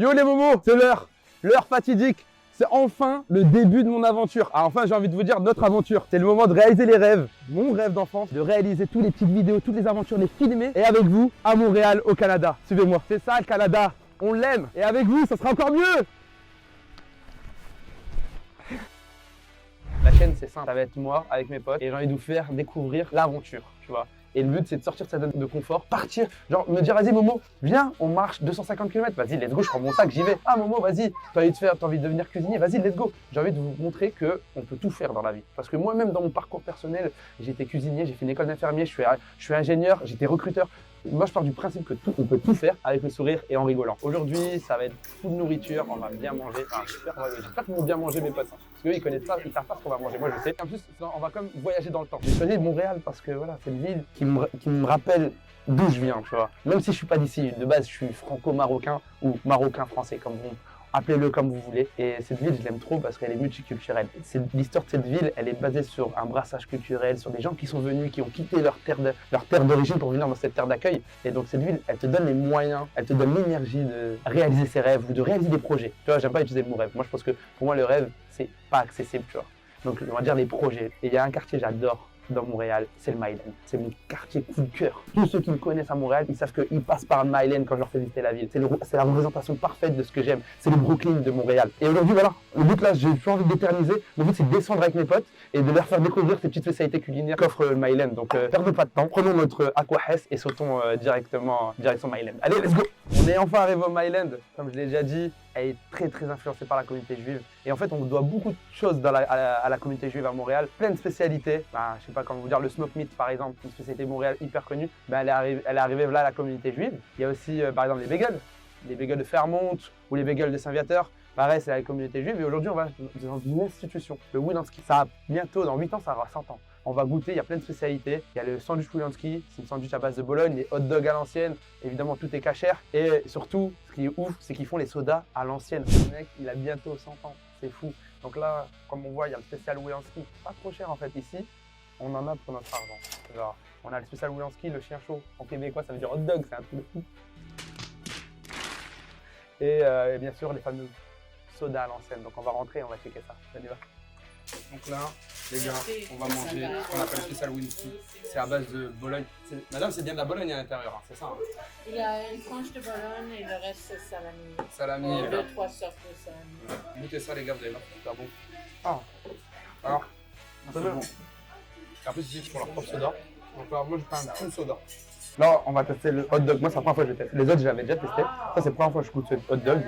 Yo les momos, c'est l'heure fatidique. C'est enfin le début de mon aventure. Ah, enfin, j'ai envie de vous dire notre aventure. C'est le moment de réaliser les rêves, mon rêve d'enfance, de réaliser toutes les petites vidéos, toutes les aventures, les filmer. Et avec vous, à Montréal, au Canada. Suivez-moi. C'est ça le Canada. On l'aime. Et avec vous, ça sera encore mieux. La chaîne, c'est simple. Ça va être moi avec mes potes et j'ai envie de vous faire découvrir l'aventure, tu vois. Et le but, c'est de sortir de sa zone de confort, partir, genre me dire, vas-y Momo, viens, on marche 250 km, vas-y, let's go, je prends mon sac, j'y vais. Ah Momo, vas-y, t'as envie de devenir cuisinier, vas-y, let's go. J'ai envie de vous montrer qu'on peut tout faire dans la vie. Parce que moi-même, dans mon parcours personnel, j'ai été cuisinier, j'ai fait une école d'infirmier, je suis ingénieur, j'étais recruteur. Moi, je pars du principe que on peut tout faire avec le sourire et en rigolant. Aujourd'hui, ça va être full nourriture, on va bien manger. Enfin, j'espère qu'ils vont bien manger mes potes. Hein, parce qu'eux, ils connaissent ça, ils savent pas ce qu'on va manger. Moi, je sais. En plus, on va comme voyager dans le temps. J'ai choisi Montréal parce que voilà, c'est une ville qui me rappelle d'où je viens, tu vois. Même si je suis pas d'ici, de base, je suis franco-marocain ou marocain-français, comme vous. Appelez-le comme vous voulez. Et cette ville, je l'aime trop parce qu'elle est multiculturelle. L'histoire de cette ville, elle est basée sur un brassage culturel, sur des gens qui sont venus, qui ont quitté leur terre d'origine pour venir dans cette terre d'accueil. Et donc cette ville, elle te donne les moyens, elle te donne l'énergie de réaliser ses rêves ou de réaliser des projets. Tu vois, j'aime pas utiliser le mot rêve. Moi, je pense que pour moi, le rêve, c'est pas accessible, tu vois. Donc, on va dire les projets. Et il y a un quartier, j'adore dans Montréal, c'est le Mylène. C'est mon quartier coup de cœur. Tous ceux qui me connaissent à Montréal, ils savent qu'ils passent par le Mylène quand je leur fais visiter la ville. C'est la représentation parfaite de ce que j'aime. C'est le Brooklyn de Montréal. Et aujourd'hui, voilà, le but là, j'ai plus envie d'éterniser. Le but, c'est de descendre avec mes potes et de leur faire découvrir ces petites spécialités culinaires qu'offre le Mylène. Donc, perdons pas de temps, prenons notre Aquahess et sautons direction Mylène. Allez, let's go! On est enfin arrivé au Mylène. Comme je l'ai déjà dit, elle est très influencée par la communauté juive. Et en fait, on doit beaucoup de choses à la communauté juive à Montréal. Plein de spécialités. Bah, je sais pas comment vous dire, le smoke meat par exemple, une spécialité Montréal hyper connue. Bah, elle est arrivée là à la communauté juive. Il y a aussi par exemple les bagels de Fairmont ou les bagels de Saint-Viateur. Pareil, c'est la communauté juive. Et aujourd'hui, on va dans une institution, le Wilansky. Ça a bientôt, dans 8 ans, ça aura 100 ans. On va goûter, il y a plein de spécialités. Il y a le sandwich Wilansky, c'est une sandwich à base de Bologne, les hot dogs à l'ancienne. Évidemment, tout est cachère. Et surtout, ce qui est ouf, c'est qu'ils font les sodas à l'ancienne. Le mec, il a bientôt 100 ans. C'est fou. Donc là, comme on voit, il y a le spécial Wilansky. Pas trop cher en fait ici. On en a pour notre argent. Genre, on a le spécial Wilansky, le chien chaud. En québécois, ça veut dire hot dog, c'est un truc de fou. Et bien sûr, les fameux sodas à l'ancienne. Donc on va rentrer et on va checker ça. On y va. Donc là, les gars, on va manger ce qu'on appelle le spécial Wilansky. C'est à base de Bologne. Madame, c'est bien de la Bologne à l'intérieur, hein, c'est ça hein? Il y a une tranche de Bologne et le reste c'est salami. Salami. 2-3 sortes de salami. Goûtez ça les gars, vous allez voir, c'est super bon. Ah, alors, c'est bon. En plus, ici, ils font leur propre soda. Donc là, moi, je prends un full soda. Là, on va tester le hot dog. Moi, c'est la première fois que je teste. Les autres, j'avais déjà testé. Ça, c'est la première fois que je goûte ce hot dog.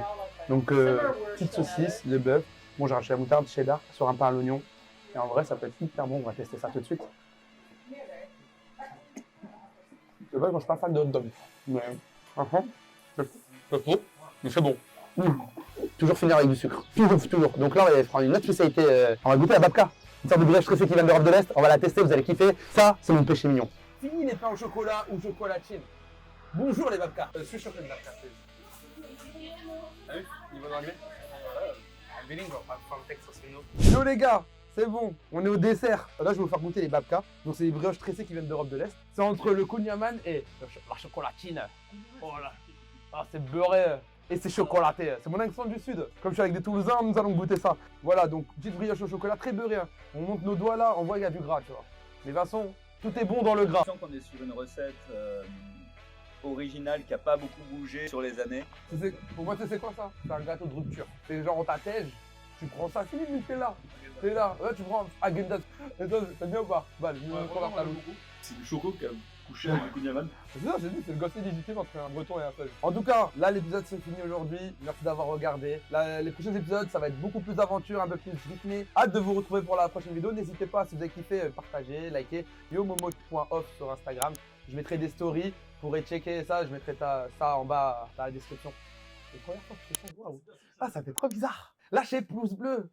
Donc, petite saucisse, de bœuf. Bon, j'ai rajouté la moutarde, cheddar sur un pain à l'oignon. Et en vrai, ça peut être hyper bon. On va tester ça tout de suite. C'est vrai que moi, je suis pas fan de hot dog. Mais, franchement, c'est trop. Mais c'est bon. Toujours finir avec du sucre. Toujours. Donc là, on va prendre une autre spécialité. On va goûter la babka. Une sorte de brioche stressée qui vient d'Europe de l'Est. On va la tester, vous allez kiffer. Ça, c'est mon péché mignon. Fini les pains au chocolat ou chocolatine. Bonjour les babka. Suis chocolat de babka. Ah oui, niveau d'anglais. Yo les gars, c'est bon, on est au dessert. Là, je vais vous faire goûter les babka. Donc, c'est des brioches tressées qui viennent d'Europe de l'Est. C'est entre le kouign-amann et la chocolatine. Oh là, ah, c'est beurré et c'est chocolaté. C'est mon accent du Sud. Comme je suis avec des Toulousains, nous allons goûter ça. Voilà, donc petite brioche au chocolat très beurrée. Hein. On monte nos doigts là, on voit qu'il y a du gras, tu vois. Mais de toute façon, tout est bon dans le gras. Je sens qu'on est sur une recette originale qui n'a pas beaucoup bougé sur les années. Pour moi, tu sais c'est quoi ça? C'est un gâteau de rupture. C'est genre on t'attège, tu prends ça, Philippe, mais t'es là. T'es là. Ouais, tu prends Häagen-Dazs. Et toi, t'aimes bien ou pas? Bah, c'est du choco qui a couché avec le kouign-amann. C'est ça, j'ai dit, c'est le gosse légitime entre un breton et un feuille. En tout cas, là, l'épisode c'est fini aujourd'hui. Merci d'avoir regardé. Là, les prochains épisodes, ça va être beaucoup plus d'aventure, un peu plus rythmé. Hâte de vous retrouver pour la prochaine vidéo. N'hésitez pas, si vous avez kiffé, partagez, likez. yomomo.off sur Instagram. Je mettrai des stories. Vous pourrez checker ça. Je mettrai ça en bas dans la description. C'est la première fois que je fais ça. Waouh. Ah, ça fait trop bizarre. Lâchez pouce bleu.